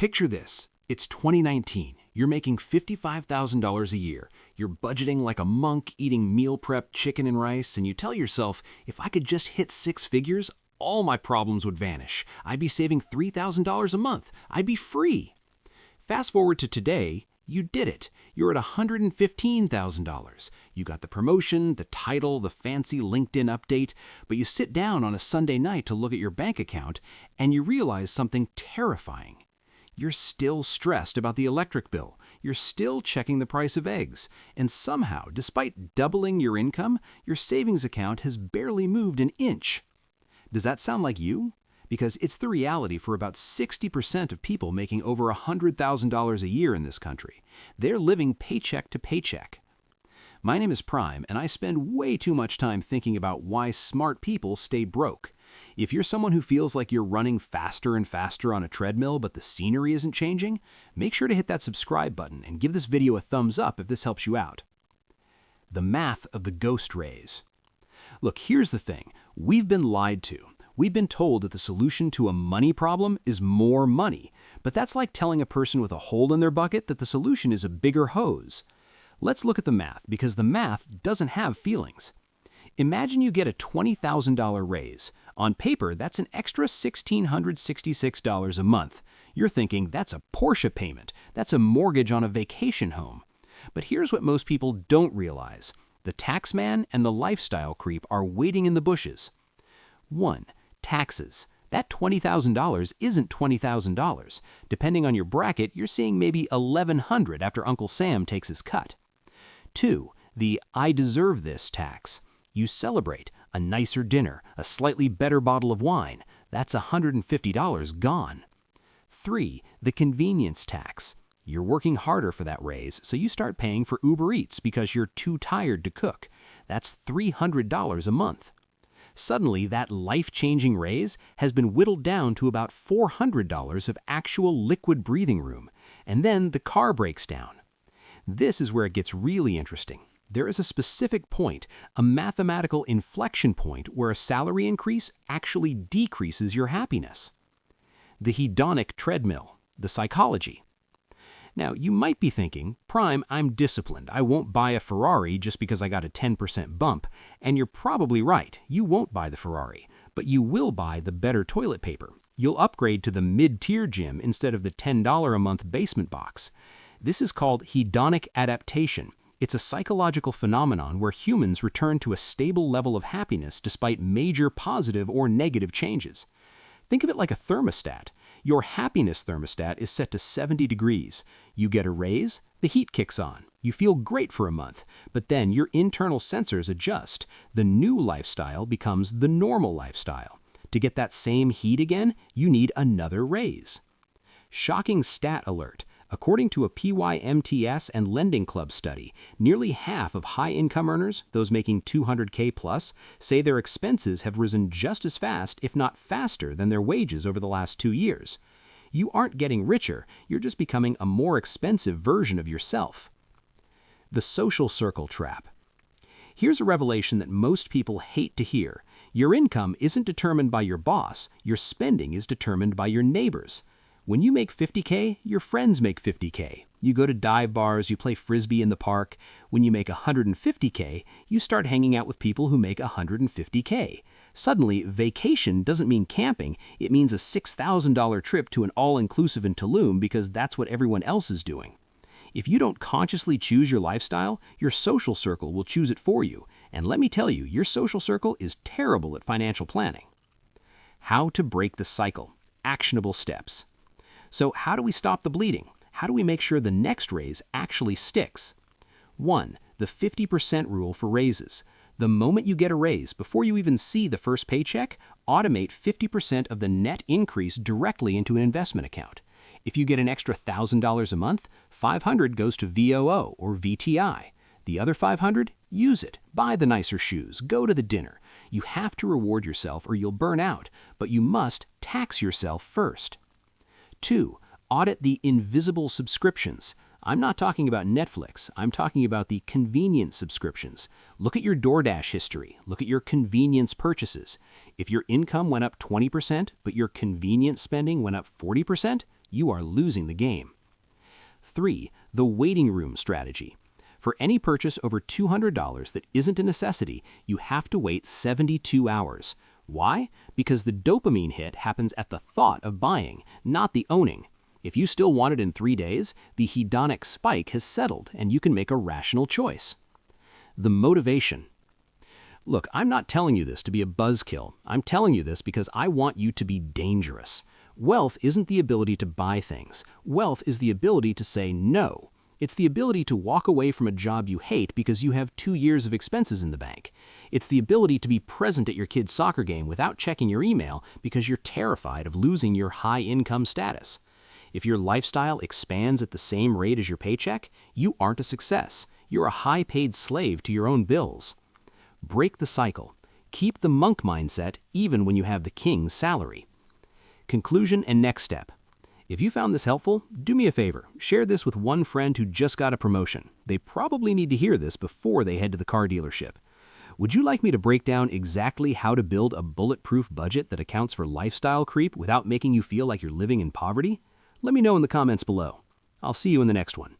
Picture this. It's 2019. You're making $55,000 a year. You're budgeting like a monk, eating meal prep chicken and rice, and you tell yourself, if I could just hit six figures, all my problems would vanish. I'd be saving $3,000 a month. I'd be free. Fast forward to today, you did it. You're at $115,000. You got the promotion, the title, the fancy LinkedIn update, but you sit down on a Sunday night to look at your bank account and you realize something terrifying. You're still stressed about the electric bill. You're still checking the price of eggs. And somehow, despite doubling your income, your savings account has barely moved an inch. Does that sound like you? Because it's the reality for about 60% of people making over $100,000 a year in this country. They're living paycheck to paycheck. My name is Prime, and I spend way too much time thinking about why smart people stay broke. If you're someone who feels like you're running faster and faster on a treadmill but the scenery isn't changing, make sure to hit that subscribe button and give this video a thumbs up if this helps you out. The math of the ghost rays. Look, here's the thing. We've been lied to. We've been told that the solution to a money problem is more money, but that's like telling a person with a hole in their bucket that the solution is a bigger hose. Let's look at the math, because the math doesn't have feelings. Imagine you get a $20,000 raise. On paper, that's an extra $1,666 a month. You're thinking, that's a Porsche payment. That's a mortgage on a vacation home. But here's what most people don't realize. The tax man and the lifestyle creep are waiting in the bushes. 1. Taxes. That $20,000 isn't $20,000. Depending on your bracket, you're seeing maybe $1,100 after Uncle Sam takes his cut. 2. The I deserve this tax. You celebrate a nicer dinner, a slightly better bottle of wine. That's $150 gone. 3. The convenience tax. You're working harder for that raise, so you start paying for Uber Eats because you're too tired to cook. That's $300 a month. Suddenly, that life-changing raise has been whittled down to about $400 of actual liquid breathing room, and then the car breaks down. This is where it gets really interesting. There is a specific point, a mathematical inflection point, where a salary increase actually decreases your happiness. The hedonic treadmill, the psychology. Now, you might be thinking, Prime, I'm disciplined. I won't buy a Ferrari just because I got a 10% bump. And you're probably right. You won't buy the Ferrari, but you will buy the better toilet paper. You'll upgrade to the mid-tier gym instead of the $10 a month basement box. This is called hedonic adaptation. It's a psychological phenomenon where humans return to a stable level of happiness despite major positive or negative changes. Think of it like a thermostat. Your happiness thermostat is set to 70 degrees. You get a raise, the heat kicks on. You feel great for a month, but then your internal sensors adjust. The new lifestyle becomes the normal lifestyle. To get that same heat again, you need another raise. Shocking stat alert. According to a PYMTS and Lending Club study, nearly half of high-income earners, those making $200K plus, say their expenses have risen just as fast, if not faster, than their wages over the last 2 years. You aren't getting richer, you're just becoming a more expensive version of yourself. The social circle trap. Here's a revelation that most people hate to hear. Your income isn't determined by your boss, your spending is determined by your neighbors. When you make $50K, your friends make $50K. You go to dive bars, you play frisbee in the park. When you make $150K, you start hanging out with people who make $150K. Suddenly, vacation doesn't mean camping, it means a $6,000 trip to an all-inclusive in Tulum because that's what everyone else is doing. If you don't consciously choose your lifestyle, your social circle will choose it for you. And let me tell you, your social circle is terrible at financial planning. How to break the cycle. Actionable steps. So how do we stop the bleeding? How do we make sure the next raise actually sticks? 1. The 50% rule for raises. The moment you get a raise, before you even see the first paycheck, automate 50% of the net increase directly into an investment account. If you get an extra $1,000 a month, $500 goes to VOO or VTI. The other $500, use it. Buy the nicer shoes. Go to the dinner. You have to reward yourself or you'll burn out, but you must tax yourself first. 2. Audit the invisible subscriptions. I'm not talking about Netflix. I'm talking about the convenience subscriptions. Look at your DoorDash history. Look at your convenience purchases. If your income went up 20%, but your convenience spending went up 40%, you are losing the game. 3. The waiting room strategy. For any purchase over $200 that isn't a necessity, you have to wait 72 hours. Why? Because the dopamine hit happens at the thought of buying, not the owning. If you still want it in 3 days, the hedonic spike has settled and you can make a rational choice. The motivation. Look, I'm not telling you this to be a buzzkill. I'm telling you this because I want you to be dangerous. Wealth isn't the ability to buy things. Wealth is the ability to say no. It's the ability to walk away from a job you hate because you have 2 years of expenses in the bank. It's the ability to be present at your kid's soccer game without checking your email because you're terrified of losing your high-income status. If your lifestyle expands at the same rate as your paycheck, you aren't a success. You're a high-paid slave to your own bills. Break the cycle. Keep the monk mindset even when you have the king's salary. Conclusion and next step. If you found this helpful, do me a favor. Share this with one friend who just got a promotion. They probably need to hear this before they head to the car dealership. Would you like me to break down exactly how to build a bulletproof budget that accounts for lifestyle creep without making you feel like you're living in poverty? Let me know in the comments below. I'll see you in the next one.